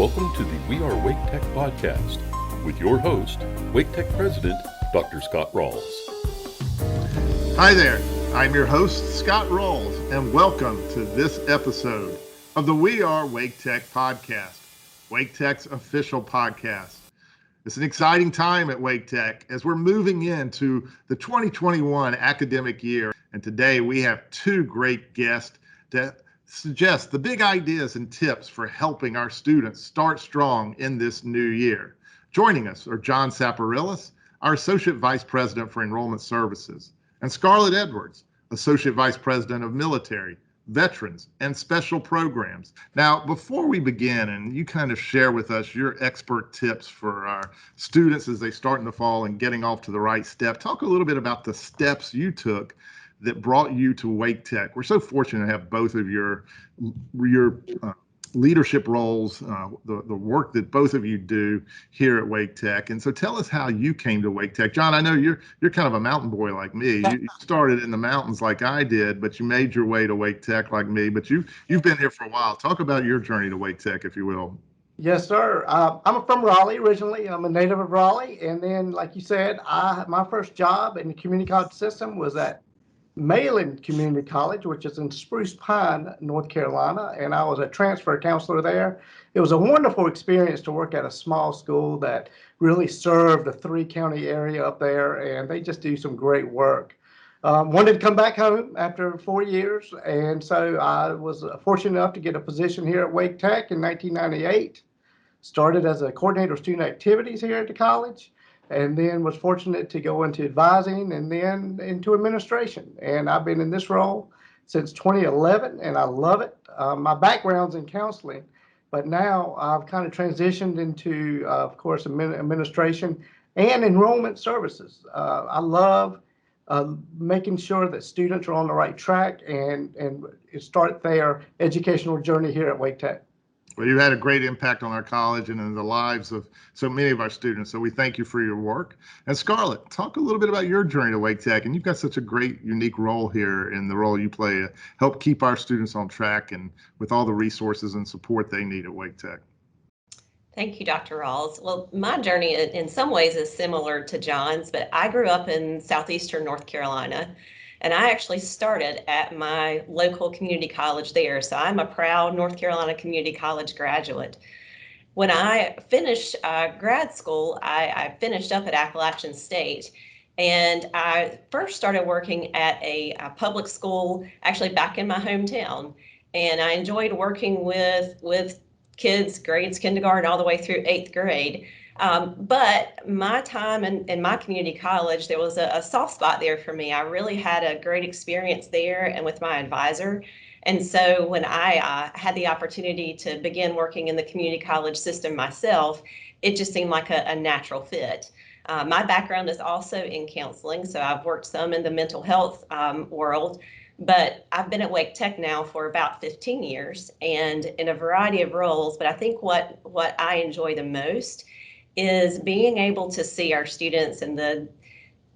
Welcome to the We Are Wake Tech podcast with your host, Wake Tech President, Dr. Scott Ralls. Hi there, I'm your host, Scott Ralls, and welcome to this episode of the We Are Wake Tech podcast, Wake Tech's official podcast. It's an exciting time at Wake Tech as we're moving into the 2021 academic year, and today we have two great guests to suggest the big ideas and tips for helping our students start strong in this new year. Joining us are John Saparilas, our Associate Vice President for Enrollment Services, and Scarlet Edwards, Associate Vice President of Military, Veterans, and Special Programs. Now, before we begin, and you kind of share with us your expert tips for our students as they start in the fall and getting off to the right step, talk a little bit about the steps you took that brought you to Wake Tech. We're so fortunate to have both of your leadership roles, the work that both of you do here at Wake Tech. And so tell us how you came to Wake Tech. John, I know you're kind of a mountain boy like me. You started in the mountains like I did, but you made your way to Wake Tech like me. But you've been here for a while. Talk about your journey to Wake Tech, if you will. Yes, sir. I'm from Raleigh originally. I'm a native of Raleigh. And then, like you said, my first job in the community college system was at Malin Community College, which is in Spruce Pine, North Carolina, and I was a transfer counselor there. It was a wonderful experience to work at a small school that really served the three-county area up there, and they just do some great work. Wanted to come back home after 4 years, and so I was fortunate enough to get a position here at Wake Tech in 1998. Started as a coordinator of student activities here at the college, and then was fortunate to go into advising and then into administration. And I've been in this role since 2011, and I love it. My background's in counseling, but now I've kind of transitioned into, of course, administration and enrollment services. I love making sure that students are on the right track and start their educational journey here at Wake Tech. Well, you've had a great impact on our college and in the lives of so many of our students. So we thank you for your work. And Scarlet, talk a little bit about your journey to Wake Tech. And you've got such a great, unique role here in the role you play to help keep our students on track and with all the resources and support they need at Wake Tech. Thank you, Dr. Rawls. Well, my journey in some ways is similar to John's, but I grew up in southeastern North Carolina. And I actually started at my local community college there. So I'm a proud North Carolina Community College graduate. When I finished grad school, I finished up at Appalachian State. And I first started working at a public school, actually back in my hometown. And I enjoyed working with kids, grades kindergarten all the way through 8th grade. But my time in my community college, there was a soft spot there for me. I really had a great experience there and with my advisor. And so when I had the opportunity to begin working in the community college system myself, it just seemed like a natural fit. My background is also in counseling, so I've worked some in the mental health world, but I've been at Wake Tech now for about 15 years and in a variety of roles. But I think what I enjoy the most is being able to see our students and the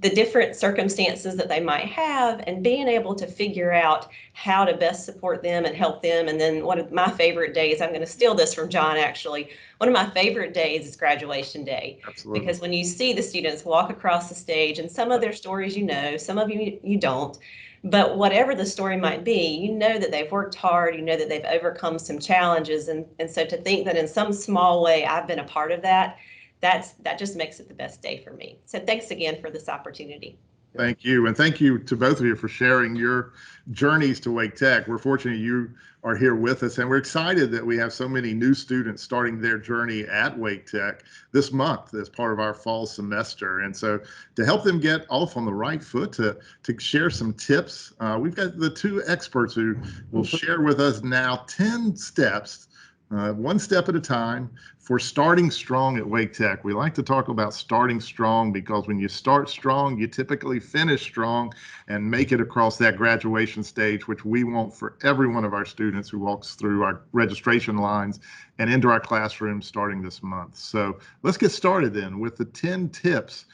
different circumstances that they might have and being able to figure out how to best support them and help them. And then one of my favorite days, I'm going to steal this from John actually, one of my favorite days is graduation day. Absolutely. Because when you see the students walk across the stage, and some of their stories you know, some of you don't, but whatever the story might be, you know that they've worked hard, you know that they've overcome some challenges. And so to think that in some small way I've been a part of that, that just makes it the best day for me. So thanks again for this opportunity. Thank you. And thank you to both of you for sharing your journeys to Wake Tech. We're fortunate you are here with us, and we're excited that we have so many new students starting their journey at Wake Tech this month as part of our fall semester. And so to help them get off on the right foot, to share some tips, we've got the two experts who will share with us now 10 steps, one step at a time, for starting strong at Wake Tech. We like to talk about starting strong because when you start strong, you typically finish strong and make it across that graduation stage, which we want for every one of our students who walks through our registration lines and into our classrooms starting this month. So let's get started then with the 10 tips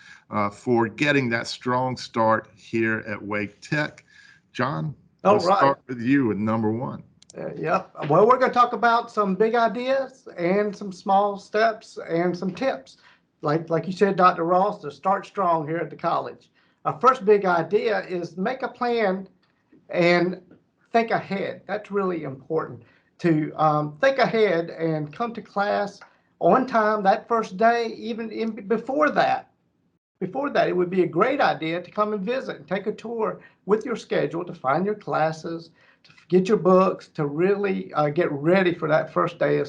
for getting that strong start here at Wake Tech. John, let's start with you with number one. Yep. Well, we're going to talk about some big ideas and some small steps and some tips. Like you said, Dr. Ross, to start strong here at the college. Our first big idea is make a plan and think ahead. That's really important to think ahead and come to class on time that first day, even before that. Before that, it would be a great idea to come and visit and take a tour with your schedule to find your classes, to get your books, to really get ready for that first day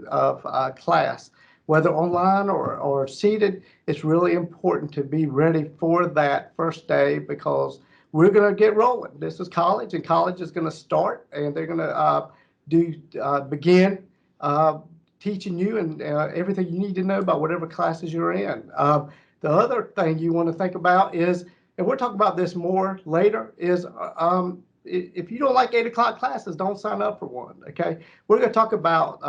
of class. Whether online or seated, it's really important to be ready for that first day because we're going to get rolling. This is college, and college is going to start, and they're going to begin teaching you and everything you need to know about whatever classes you're in. The other thing you want to think about is, and we'll talk about this more later, is if you don't like 8 o'clock classes, don't sign up for one. Okay, we're going to talk about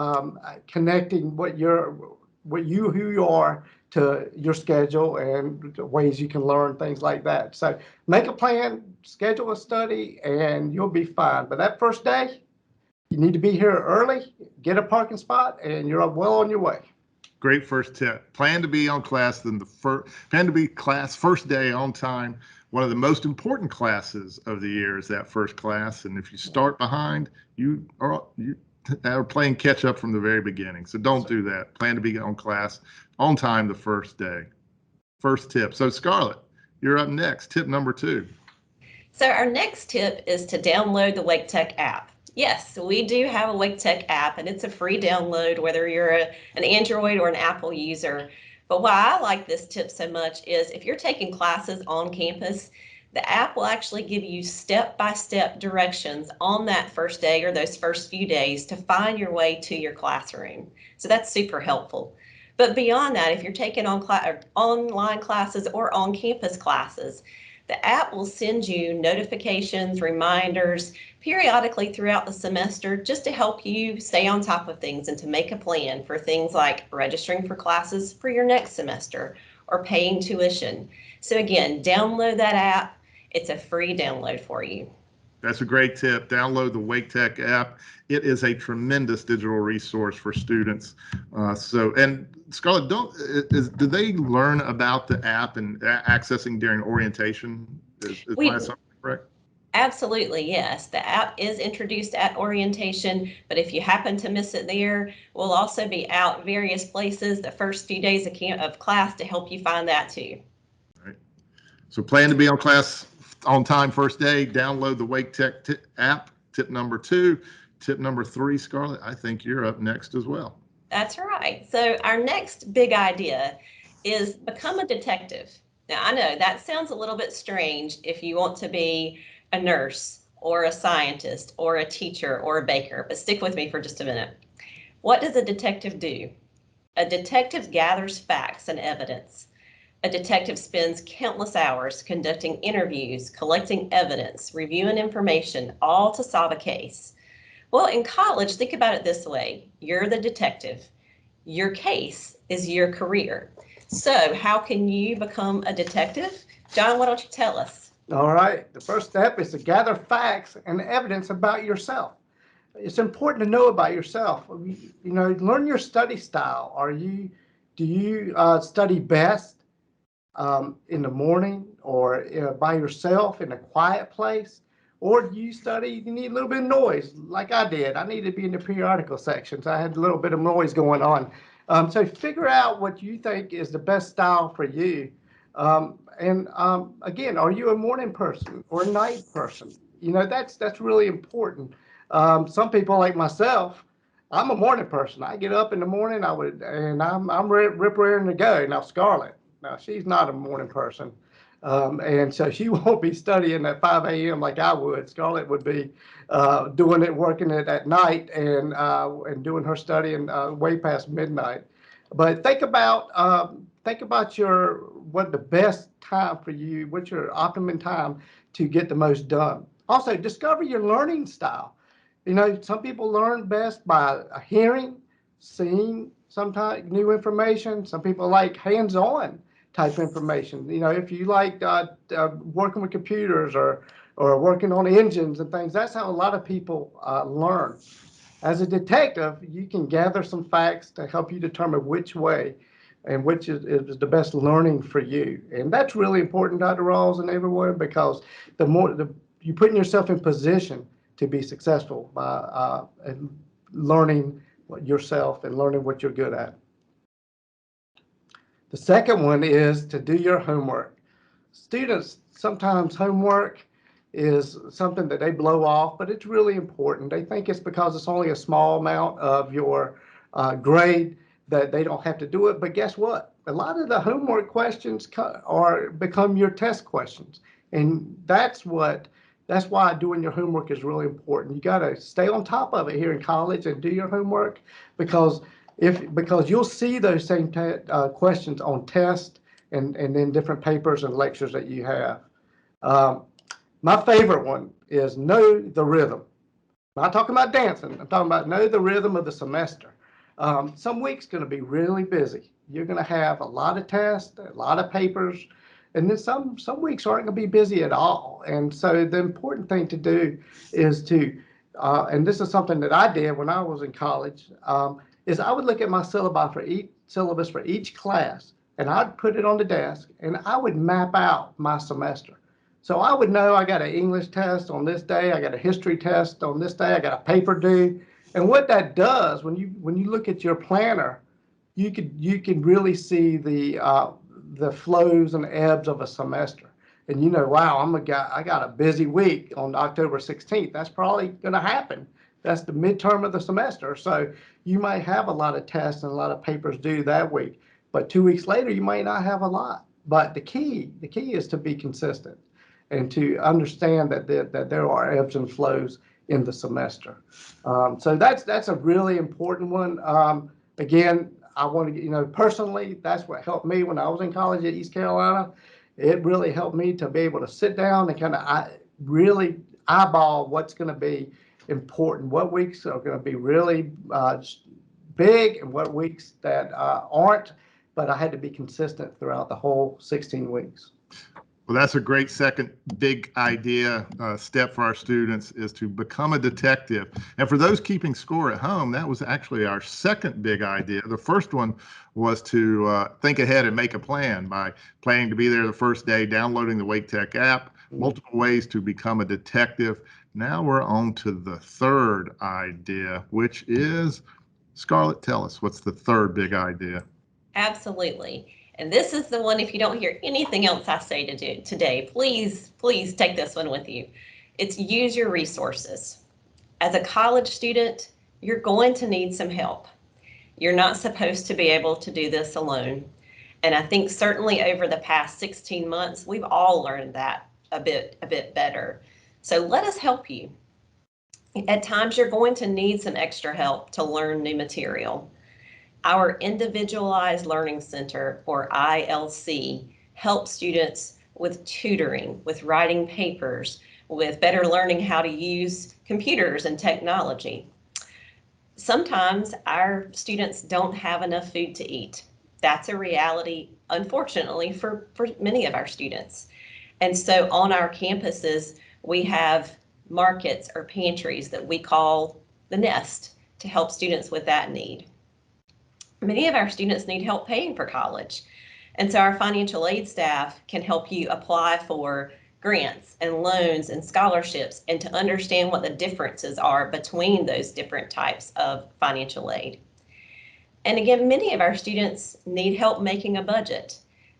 connecting who you are to your schedule and ways you can learn things like that. So make a plan, schedule a study, and you'll be fine. But that first day, you need to be here early, get a parking spot, and you're well on your way. Great first tip. Plan to be on class plan to be class first day on time. One of the most important classes of the year is that first class, and if you start behind, you are playing catch up from the very beginning. So don't do that. Plan to be on class on time the first day. First tip. So Scarlet, you're up next. Tip number 2. So our next tip is to download the Wake Tech app. Yes, we do have a Wake Tech app, and it's a free download, whether you're an Android or an Apple user. But why I like this tip so much is if you're taking classes on campus, the app will actually give you step-by-step directions on that first day or those first few days to find your way to your classroom. So that's super helpful. But beyond that, if you're taking online classes or on-campus classes, the app will send you notifications, reminders periodically throughout the semester just to help you stay on top of things and to make a plan for things like registering for classes for your next semester or paying tuition. So again, download that app. It's a free download for you. That's a great tip. Download the Wake Tech app. It is a tremendous digital resource for students. And Scarlett, do they learn about the app and accessing during orientation? Is my assumption correct? Absolutely, yes. The app is introduced at orientation, but if you happen to miss it there, we'll also be out various places the first few days of class to help you find that too. All right. So plan to be on class on time first day. Download the Wake Tech app. Tip number 2. Tip number 3, Scarlett, I think you're up next as well. That's right. So our next big idea is become a detective. Now, I know that sounds a little bit strange if you want to be a nurse or a scientist or a teacher or a baker, but stick with me for just a minute. What does a detective do? A detective gathers facts and evidence. A detective spends countless hours conducting interviews, collecting evidence, reviewing information, all to solve a case. Well, in college, think about it this way. You're the detective. Your case is your career. So how can you become a detective? John, why don't you tell us? All right. The first step is to gather facts and evidence about yourself. It's important to know about yourself. Learn your study style. Do you study best in the morning or by yourself in a quiet place? Or do you need a little bit of noise like I did? I needed to be in the periodical sections. I had a little bit of noise going on. So figure out what you think is the best style for you. Again, are you a morning person or a night person? That's really important. Some people like myself, I'm a morning person. I get up in the morning, I'm rip raring to go. Now Scarlett, she's not a morning person. And so she won't be studying at 5 a.m. like I would. Scarlett would be working it at night and doing her studying way past midnight. But think about what the best time for you, what's your optimum time to get the most done. Also, discover your learning style. Some people learn best by hearing, seeing sometimes new information. Some people like hands-on type information. If you like working with computers or or working on engines and things. That's how a lot of people learn. As a detective, you can gather some facts to help you determine which way and which is the best learning for you. And that's really important, Dr. Rawls, and everyone, because the more you putting yourself in position to be successful by learning yourself and learning what you're good at. The second one is to do your homework. Students, sometimes homework is something that they blow off, but it's really important. They think it's because it's only a small amount of your grade that they don't have to do it. But guess what? A lot of the homework questions become your test questions. And that's why doing your homework is really important. You got to stay on top of it here in college and do your homework, because you'll see those same questions on tests and in different papers and lectures that you have. My favorite one is know the rhythm. I'm not talking about dancing. I'm talking about know the rhythm of the semester. Some weeks going to be really busy. You're going to have a lot of tests, a lot of papers, and then some weeks aren't going to be busy at all. And so the important thing to do is and this is something that I did when I was in college, is I would look at my syllabus for each class, and I'd put it on the desk, and I would map out my semester. So I would know I got an English test on this day, I got a history test on this day, I got a paper due. And what that does, when you look at your planner, you can really see the flows and ebbs of a semester. And wow, I got a busy week on October 16th. That's probably going to happen. That's the midterm of the semester. So you might have a lot of tests and a lot of papers due that week, but 2 weeks later, you might not have a lot. But the key is to be consistent and to understand that there are ebbs and flows in the semester. So that's a really important one. Again, I want to, personally, that's what helped me when I was in college at East Carolina. It really helped me to be able to sit down and kind of really eyeball what's going to be important, what weeks are going to be really big and what weeks that aren't, but I had to be consistent throughout the whole 16 weeks. Well, that's a great second big idea step for our students, is to become a detective. And for those keeping score at home, that was actually our second big idea. The first one was to think ahead and make a plan by planning to be there the first day, downloading the Wake Tech app, multiple ways to become a detective. Now we're on to the third idea, which is, Scarlet, tell us, what's the third big idea? Absolutely. And this is the one, if you don't hear anything else I say today, please take this one with you. It's use your resources. As a college student, you're going to need some help. You're not supposed to be able to do this alone. And I think certainly over the past 16 months, we've all learned that a bit better. So let us help you. At times, you're going to need some extra help to learn new material. Our Individualized Learning Center, or ILC, helps students with tutoring, with writing papers, with better learning how to use computers and technology. Sometimes our students don't have enough food to eat. That's a reality, unfortunately, for many of our students. And so on our campuses, we have markets or pantries that we call the Nest to help students with that need. Many of our students need help paying for college. And so our financial aid staff can help you apply for grants and loans and scholarships, and to understand what the differences are between those different types of financial aid. And again, many of our students need help making a budget.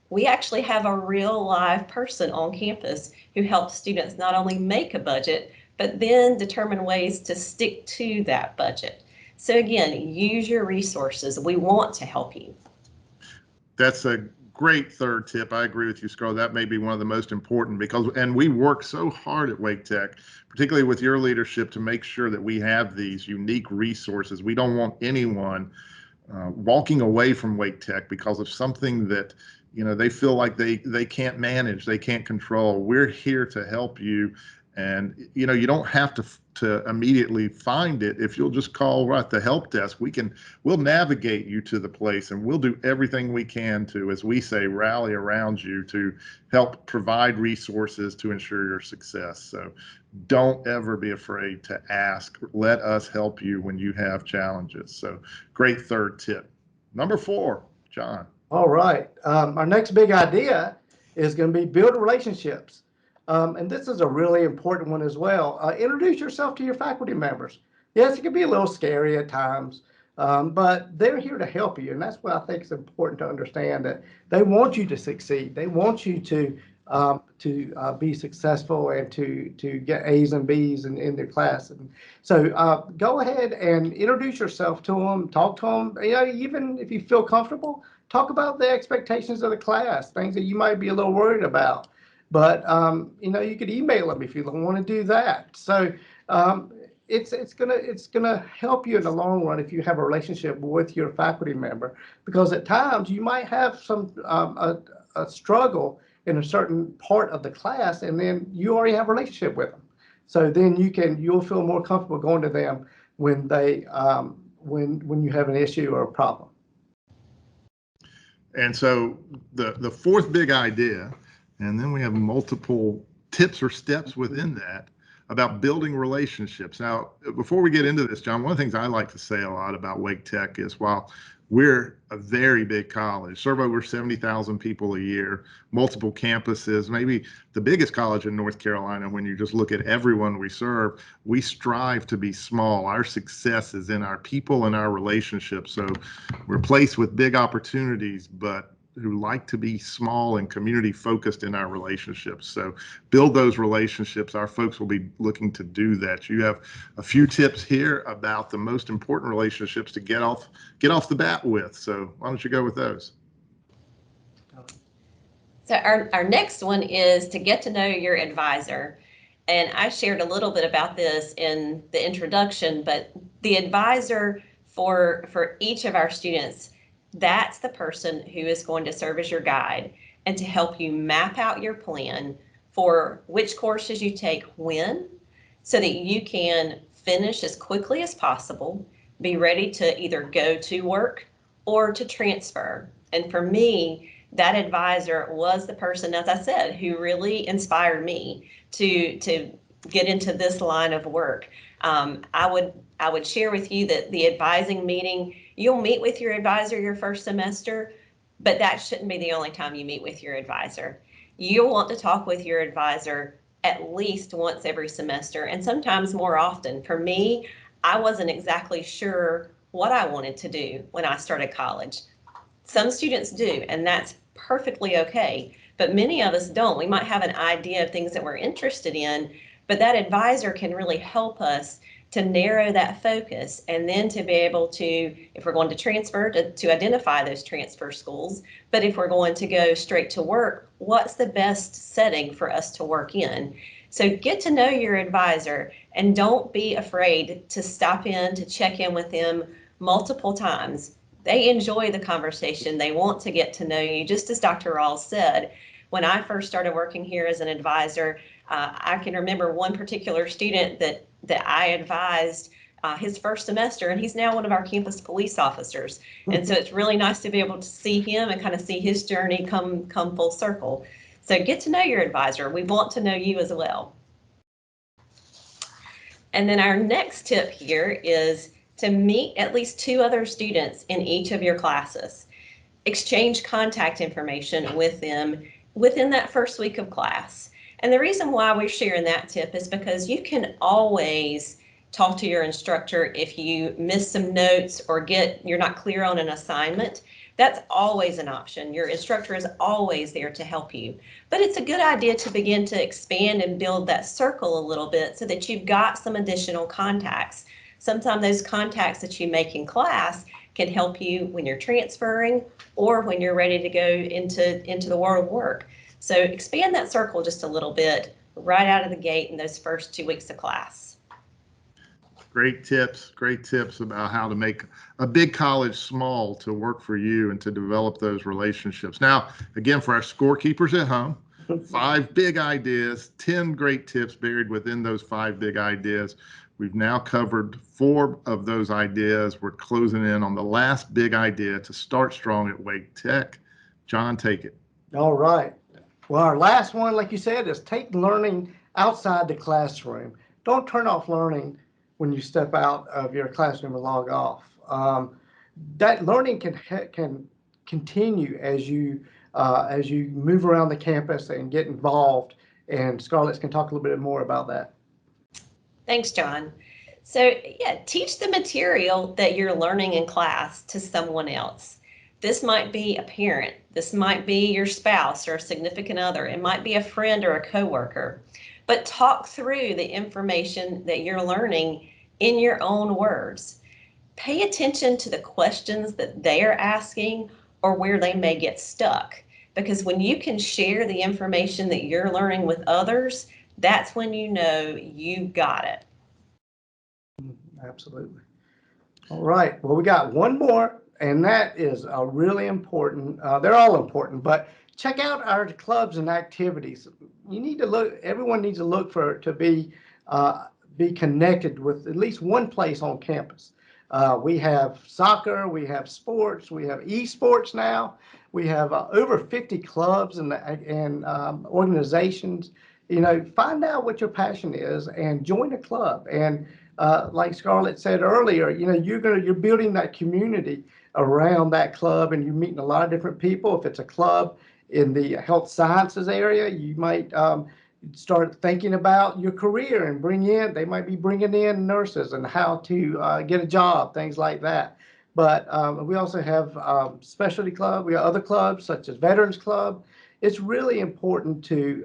We actually have a real live person on campus who helps students not only make a budget, but then determine ways to stick to that budget. So again, use your resources. We want to help you. That's a great third tip. I agree with you, Scarlett. That may be one of the most important, and we work so hard at Wake Tech, particularly with your leadership, to make sure that we have these unique resources. We don't want anyone walking away from Wake Tech because of something that they feel like they can't manage, they can't control. We're here to help you And, you know, you don't have to immediately find it. If you'll just call right the help desk, we'll navigate you to the place, and we'll do everything we can to, as we say, rally around you to help provide resources to ensure your success. So don't ever be afraid to ask. Let us help you when you have challenges. So great third tip. Number 4, John. All right. Our next big idea is going to be build relationships. And this is a really important one as well. Introduce yourself to your faculty members. Yes, it can be a little scary at times, but they're here to help you. And that's what I think is important to understand, that they want you to succeed. They want you to be successful and to get A's and B's in their class. And so go ahead and introduce yourself to them, talk to them, you know, even if you feel comfortable, talk about the expectations of the class, things that you might be a little worried about. But you know, you could email them if you don't want to do that. So it's gonna help you in the long run if you have a relationship with your faculty member, because at times you might have some a struggle in a certain part of the class, and then you already have a relationship with them. So then you'll feel more comfortable going to them when they when you have an issue or a problem. And so the fourth big idea, and then we have multiple tips or steps within that about building relationships. Now, before we get into this, John, one of the things I like to say a lot about Wake Tech is, while we're a very big college, serve over 70,000 people a year, multiple campuses, maybe the biggest college in North Carolina, when you just look at everyone we serve, we strive to be small. Our success is in our people and our relationships. So we're placed with big opportunities, but who like to be small and community focused in our relationships. So build those relationships. Our folks will be looking to do that. You have a few tips here about the most important relationships to get off the bat with. So why don't you go with those? So our next one is to get to know your advisor. And I shared a little bit about this in the introduction, but the advisor for each of our students, that's the person who is going to serve as your guide and to help you map out your plan for which courses you take when, so that you can finish as quickly as possible, be ready to either go to work or to transfer. And for me, that advisor was the person, as I said, who really inspired me to get into this line of work. I would share with you that the advising meeting, you'll meet with your advisor your first semester, but that shouldn't be the only time you meet with your advisor. You'll want to talk with your advisor at least once every semester, and sometimes more often. For me, I wasn't exactly sure what I wanted to do when I started college. Some students do, and that's perfectly okay, but many of us don't. We might have an idea of things that we're interested in, but that advisor can really help us to narrow that focus, and then to be able to, if we're going to transfer, to identify those transfer schools. But if we're going to go straight to work, what's the best setting for us to work in? So get to know your advisor, and don't be afraid to stop in, to check in with them multiple times. They enjoy the conversation. They want to get to know you. Just as Dr. Ralls said, when I first started working here as an advisor, I can remember one particular student that I advised his first semester, and he's now one of our campus police officers. And so it's really nice to be able to see him and kind of see his journey come full circle. So get to know your advisor. We want to know you as well. And then our next tip here is to meet at least 2 other students in each of your classes. Exchange contact information with them within that first week of class. And the reason why we're sharing that tip is because you can always talk to your instructor if you miss some notes or you're not clear on an assignment. That's always an option. Your instructor is always there to help you. But it's a good idea to begin to expand and build that circle a little bit so that you've got some additional contacts. Sometimes those contacts that you make in class can help you when you're transferring or when you're ready to go into the world of work. So expand that circle just a little bit right out of the gate in those first 2 weeks of class. Great tips about how to make a big college small to work for you and to develop those relationships. Now, again, for our scorekeepers at home, 5 big ideas, 10 great tips buried within those 5 big ideas. We've now covered 4 of those ideas. We're closing in on the last big idea to start strong at Wake Tech. John, take it. All right. Well, our last one, like you said, is take learning outside the classroom. Don't turn off learning when you step out of your classroom and log off. That learning can continue as you move around the campus and get involved. And Scarlet can talk a little bit more about that. Thanks, John. So yeah, teach the material that you're learning in class to someone else. This might be a parent. This might be your spouse or a significant other. It might be a friend or a coworker. But talk through the information that you're learning in your own words. Pay attention to the questions that they are asking or where they may get stuck. Because when you can share the information that you're learning with others, that's when you know you got it. Absolutely. All right. Well, we got one more, and that is really important. They're all important, but check out our clubs and activities. You need to look. Everyone needs to look to be connected with at least one place on campus. We have soccer, we have sports, we have esports now. We have over 50 clubs and organizations. Find out what your passion is and join a club. And like Scarlett said earlier, you're building that community around that club, and you're meeting a lot of different people. If it's a club in the health sciences area, you might start thinking about your career and they might be bringing in nurses and how to get a job, things like that. But we also have specialty club. We have other clubs such as Veterans Club. It's really important to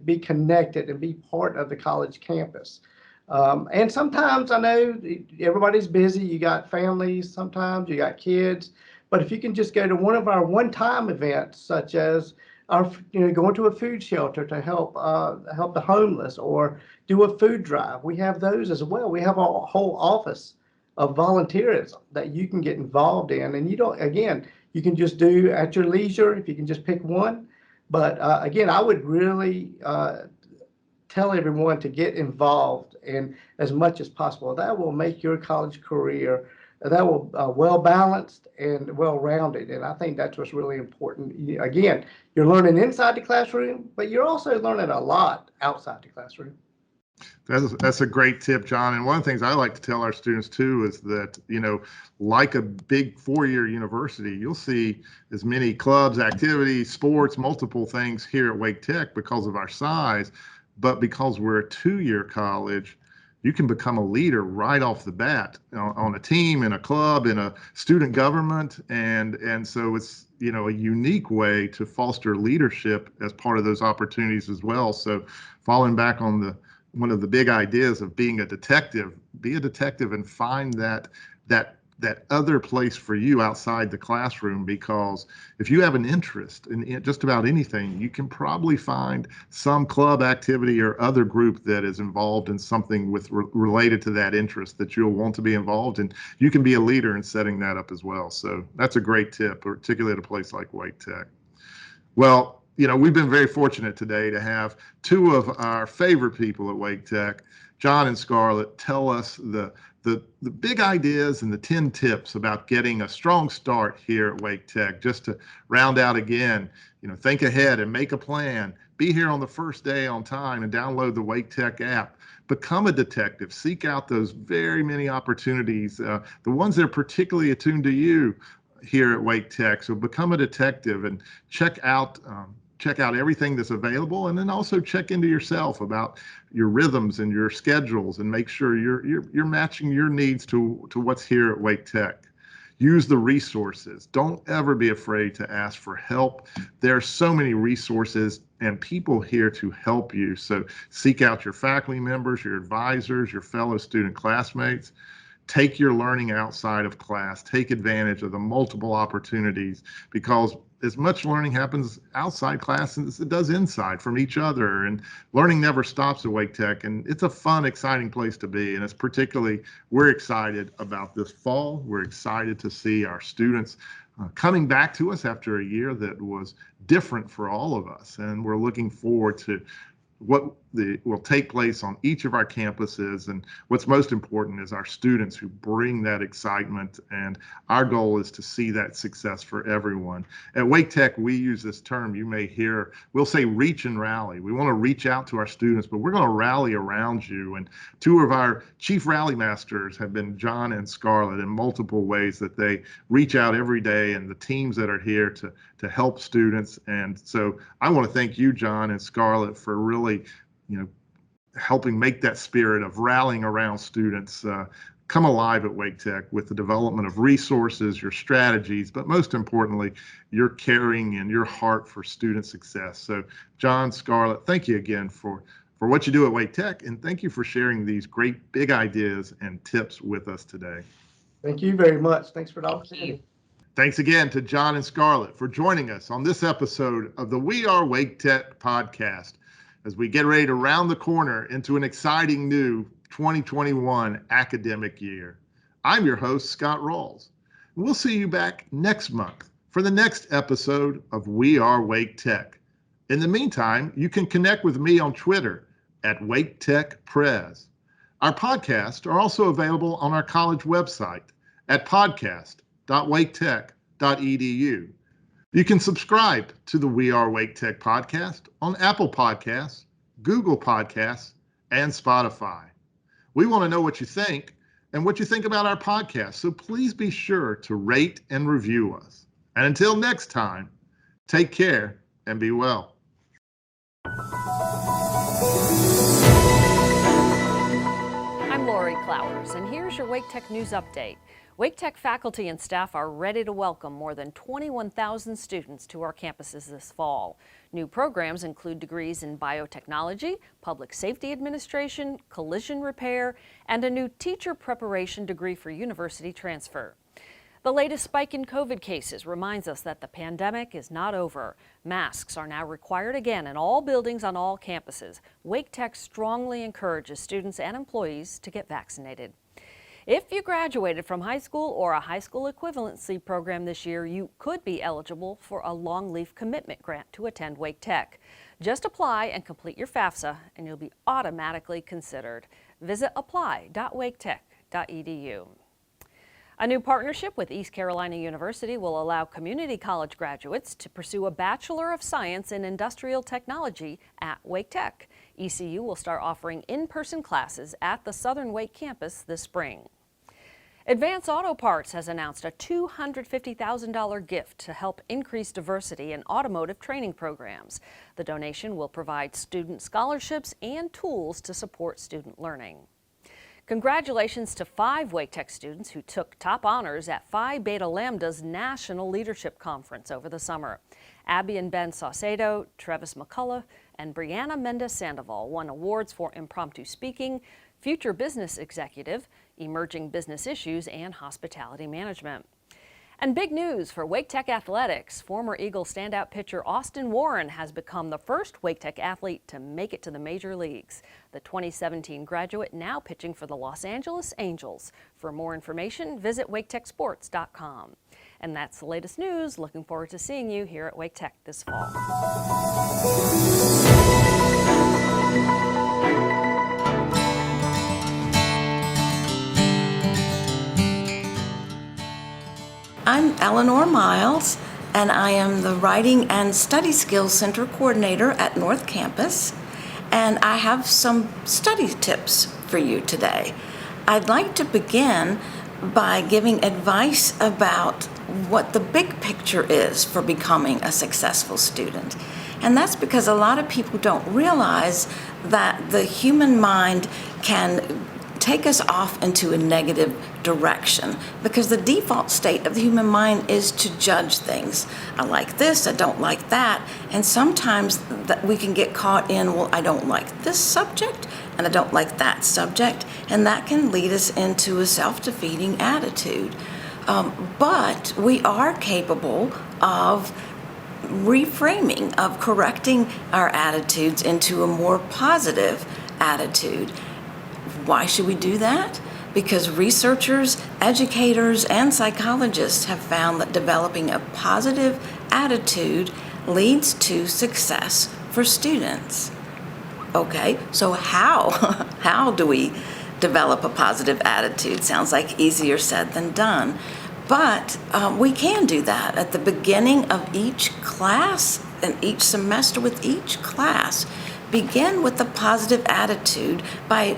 be connected and be part of the college campus. And sometimes I know everybody's busy. You got families, sometimes you got kids. But if you can just go to one of our one-time events, such as going to a food shelter to help the homeless, or do a food drive, we have those as well. We have a whole office of volunteerism that you can get involved in, and you can just do at your leisure if you can just pick one. But again, I would really tell everyone to get involved in as much as possible. That will make your college career well balanced and well rounded. And I think that's what's really important. Again, you're learning inside the classroom, but you're also learning a lot outside the classroom. That's a great tip, John. And one of the things I like to tell our students too is that, like a big 4-year university, you'll see as many clubs, activities, sports, multiple things here at Wake Tech because of our size. But because we're a 2-year college, you can become a leader right off the bat on a team, in a club, in a student government. And so it's, a unique way to foster leadership as part of those opportunities as well. So falling back on one of the big ideas of being a detective, be a detective and find that other place for you outside the classroom, because if you have an interest in just about anything, you can probably find some club activity or other group that is involved in something related to that interest that you'll want to be involved in. You can be a leader in setting that up as well. So that's a great tip, particularly at a place like Wake Tech. Well, we've been very fortunate today to have 2 of our favorite people at Wake Tech, John and Scarlet, tell us the big ideas and the 10 tips about getting a strong start here at Wake Tech. Just to round out again, think ahead and make a plan. Be here on the first day on time and download the Wake Tech app. Become a detective. Seek out those very many opportunities, the ones that are particularly attuned to you here at Wake Tech. So become a detective and check out everything that's available, and then also check into yourself about your rhythms and your schedules, and make sure you're matching your needs to what's here at Wake Tech. Use the resources. Don't ever be afraid to ask for help. There are so many resources and people here to help you. So seek out your faculty members, your advisors, your fellow student classmates. Take your learning outside of class. Take advantage of the multiple opportunities, because as much learning happens outside class as it does inside from each other. And learning never stops at Wake Tech. And it's a fun, exciting place to be. And it's particularly, we're excited about this fall. We're excited to see our students coming back to us after a year that was different for all of us. And we're looking forward to what will take place on each of our campuses. And what's most important is our students who bring that excitement. And our goal is to see that success for everyone. At Wake Tech, we use this term you may hear. We'll say reach and rally. We want to reach out to our students, but we're going to rally around you. And two of our chief rally masters have been John and Scarlet in multiple ways that they reach out every day, and the teams that are here to help students. And so I want to thank you, John and Scarlet, for really helping make that spirit of rallying around students come alive at Wake Tech with the development of resources, your strategies, but most importantly, your caring and your heart for student success. So John, Scarlet, thank you again for what you do at Wake Tech, and thank you for sharing these great big ideas and tips with us today. Thank you very much. Thanks for the opportunity. Thanks again to John and Scarlet for joining us on this episode of the We Are Wake Tech podcast as we get ready to round the corner into an exciting new 2021 academic year. I'm your host, Scott Ralls. We'll see you back next month for the next episode of We Are Wake Tech. In the meantime, you can connect with me on Twitter at Wake Tech Prez. Our podcasts are also available on our college website at podcast.waketech.edu. You can subscribe to the We Are Wake Tech podcast on Apple Podcasts, Google Podcasts, and Spotify. We want to know what you think and what you think about our podcast, so please be sure to rate and review us. And until next time, take care and be well. I'm Lori Clowers, and here's your Wake Tech News Update. Wake Tech faculty and staff are ready to welcome more than 21,000 students to our campuses this fall. New programs include degrees in biotechnology, public safety administration, collision repair, and a new teacher preparation degree for university transfer. The latest spike in COVID cases reminds us that the pandemic is not over. Masks are now required again in all buildings on all campuses. Wake Tech strongly encourages students and employees to get vaccinated. If you graduated from high school or a high school equivalency program this year, you could be eligible for a long leave commitment grant to attend Wake Tech. Just apply and complete your FAFSA, and you'll be automatically considered. Visit apply.waketech.edu. A new partnership with East Carolina University will allow community college graduates to pursue a Bachelor of Science in Industrial Technology at Wake Tech. ECU will start offering in-person classes at the Southern Wake campus this spring. Advance Auto Parts has announced a $250,000 gift to help increase diversity in automotive training programs. The donation will provide student scholarships and tools to support student learning. Congratulations to 5 Wake Tech students who took top honors at Phi Beta Lambda's National Leadership Conference over the summer. Abby and Ben Saucedo, Travis McCullough, and Brianna Mendez Sandoval won awards for impromptu speaking, future business executive, emerging business issues, and hospitality management. And big news for Wake Tech athletics. Former Eagle standout pitcher Austin Warren has become the first Wake Tech athlete to make it to the major leagues. The 2017 graduate now pitching for the Los Angeles Angels. For more information, visit waketechsports.com. And that's the latest news. Looking forward to seeing you here at Wake Tech this fall. I'm Eleanor Miles, and I am the Writing and Study Skills Center Coordinator at North Campus, and I have some study tips for you today. I'd like to begin by giving advice about what the big picture is for becoming a successful student. And that's because a lot of people don't realize that the human mind can take us off into a negative direction, because the default state of the human mind is to judge things. I like this, I don't like that, and sometimes that we can get caught in, well, I don't like this subject and I don't like that subject, and that can lead us into a self-defeating attitude. But we are capable of reframing, of correcting our attitudes into a more positive attitude. Why should we do that? because researchers, educators, and psychologists have found that developing a positive attitude leads to success for students. Okay, so how do we develop a positive attitude? Sounds like easier said than done. But we can do that at the beginning of each class and each semester with each class. Begin with a positive attitude by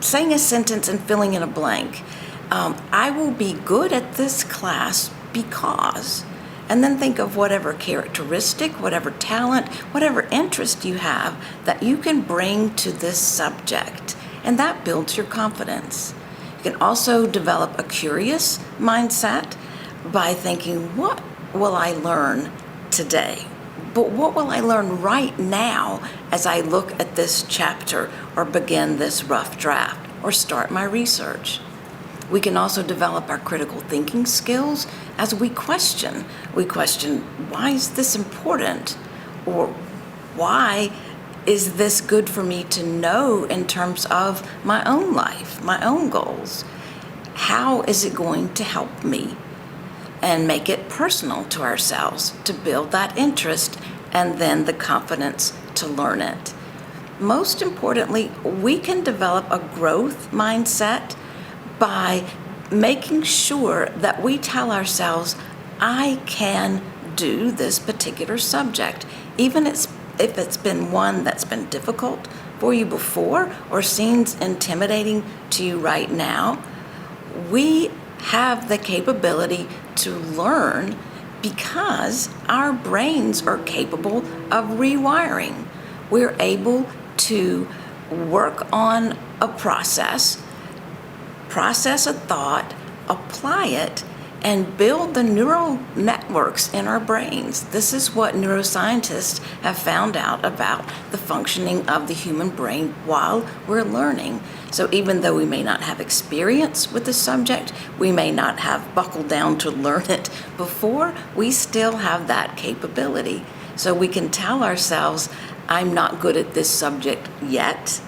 saying a sentence and filling in a blank. I will be good at this class because, and then think of whatever characteristic, whatever talent, whatever interest you have that you can bring to this subject, and that builds your confidence. You can also develop a curious mindset by thinking, what will I learn today? But what will I learn right now as I look at this chapter or begin this rough draft or start my research? We can also develop our critical thinking skills as we question. We question, why is this important? Or why is this good for me to know in terms of my own life, my own goals? How is it going to help me? And make it personal to ourselves to build that interest and then the confidence to learn it. Most importantly, we can develop a growth mindset by making sure that we tell ourselves, I can do this particular subject, even if it's been one that's been difficult for you before or seems intimidating to you right now. We have the capability to learn because our brains are capable of rewiring. We're able to work on a process a thought, apply it, and build the neural networks in our brains. This is what neuroscientists have found out about the functioning of the human brain while we're learning. So even though we may not have experience with the subject, we may not have buckled down to learn it before, we still have that capability. So we can tell ourselves, I'm not good at this subject yet.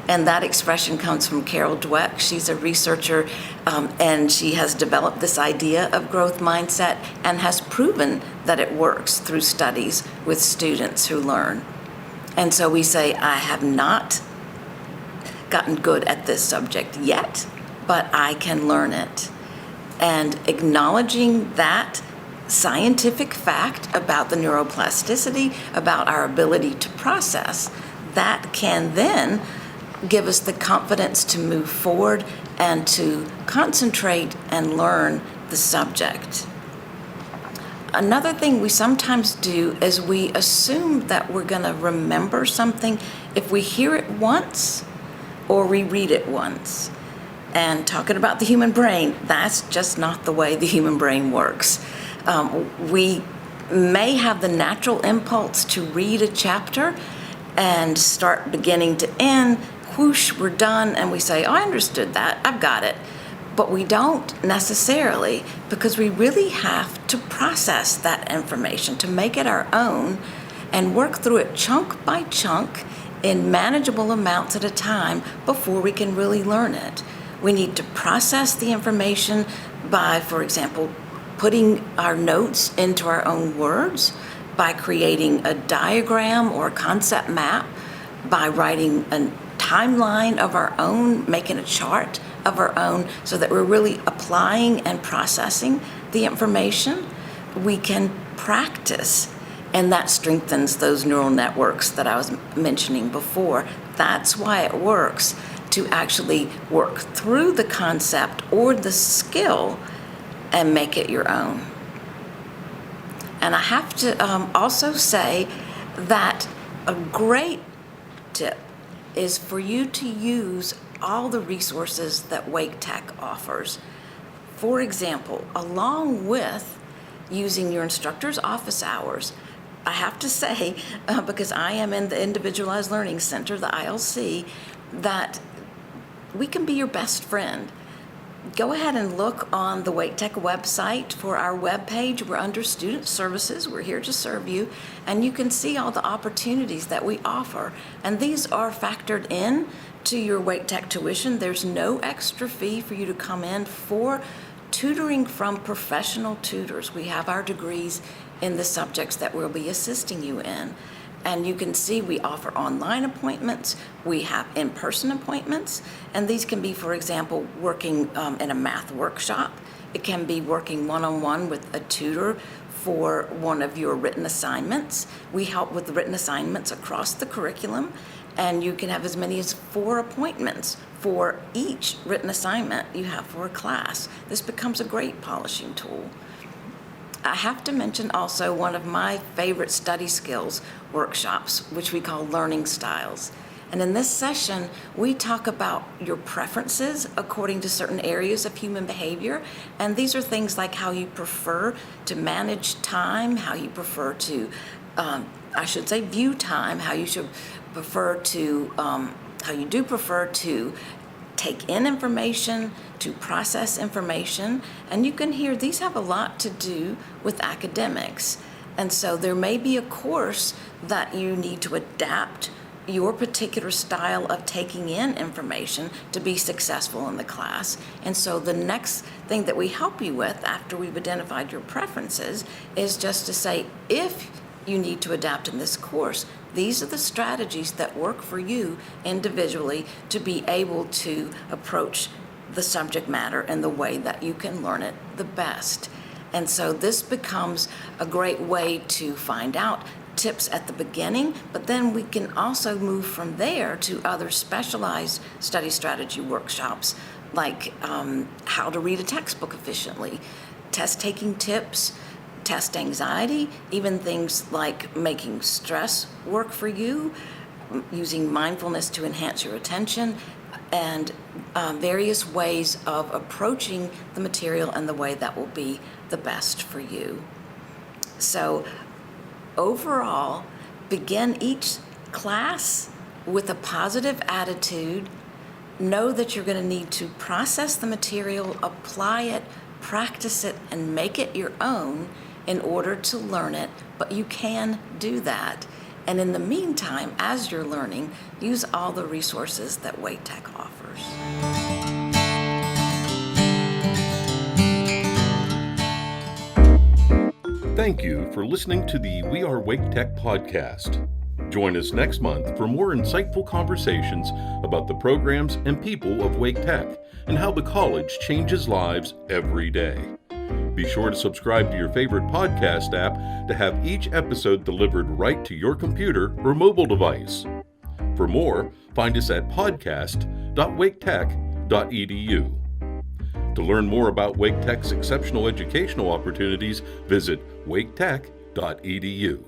And that expression comes from Carol Dweck. She's a researcher, and she has developed this idea of growth mindset and has proven that it works through studies with students who learn. And so we say, I have not gotten good at this subject yet, but I can learn it. And acknowledging that scientific fact about the neuroplasticity, about our ability to process, that can then give us the confidence to move forward and to concentrate and learn the subject. Another thing we sometimes do is we assume that we're going to remember something if we hear it once or we read it once. And talking about the human brain, that's just not the way the human brain works. We may have the natural impulse to read a chapter and start beginning to end, whoosh, we're done, and we say, oh, I understood that, I've got it. But we don't necessarily, because we really have to process that information to make it our own and work through it chunk by chunk in manageable amounts at a time before we can really learn it. We need to process the information by, for example, putting our notes into our own words, by creating a diagram or a concept map, by writing a timeline of our own, making a chart of our own, so that we're really applying and processing the information. We can practice, and that strengthens those neural networks that I was mentioning before. That's why it works, to actually work through the concept or the skill and make it your own. And I have to also say that a great tip is for you to use all the resources that Wake Tech offers. For example, along with using your instructor's office hours, I have to say, because I am in the Individualized Learning Center, the ILC, that we can be your best friend. Go ahead and look on the Wake Tech website for our webpage. We're under Student Services. We're here to serve you. And you can see all the opportunities that we offer. And these are factored in to your Wake Tech tuition. There's no extra fee for you to come in for tutoring from professional tutors. We have our degrees in the subjects that we'll be assisting you in. And you can see we offer online appointments, we have in-person appointments, and these can be, for example, working in a math workshop. It can be working one-on-one with a tutor for one of your written assignments. We help with the written assignments across the curriculum, and you can have as many as 4 appointments for each written assignment you have for a class. This becomes a great polishing tool. I have to mention also one of my favorite study skills workshops, which we call Learning Styles. And in this session, we talk about your preferences according to certain areas of human behavior. And these are things like how you prefer to manage time, how you prefer to, view time, how you do prefer to take in information, to process information. And you can hear these have a lot to do with academics. And so there may be a course that you need to adapt your particular style of taking in information to be successful in the class. And so the next thing that we help you with after we've identified your preferences is just to say, if you need to adapt in this course, these are the strategies that work for you individually to be able to approach the subject matter in the way that you can learn it the best. And so this becomes a great way to find out tips at the beginning, but then we can also move from there to other specialized study strategy workshops, like how to read a textbook efficiently, test taking tips, test anxiety, even things like making stress work for you, using mindfulness to enhance your attention, and various ways of approaching the material in the way that will be the best for you. So overall, begin each class with a positive attitude. Know that you're going to need to process the material, apply it, practice it, and make it your own in order to learn it, but you can do that. And in the meantime, as you're learning, use all the resources that Wake Tech offers. Thank you for listening to the We Are Wake Tech podcast. Join us next month for more insightful conversations about the programs and people of Wake Tech and how the college changes lives every day. Be sure to subscribe to your favorite podcast app to have each episode delivered right to your computer or mobile device. For more, find us at podcast.waketech.edu. To learn more about Wake Tech's exceptional educational opportunities, visit waketech.edu.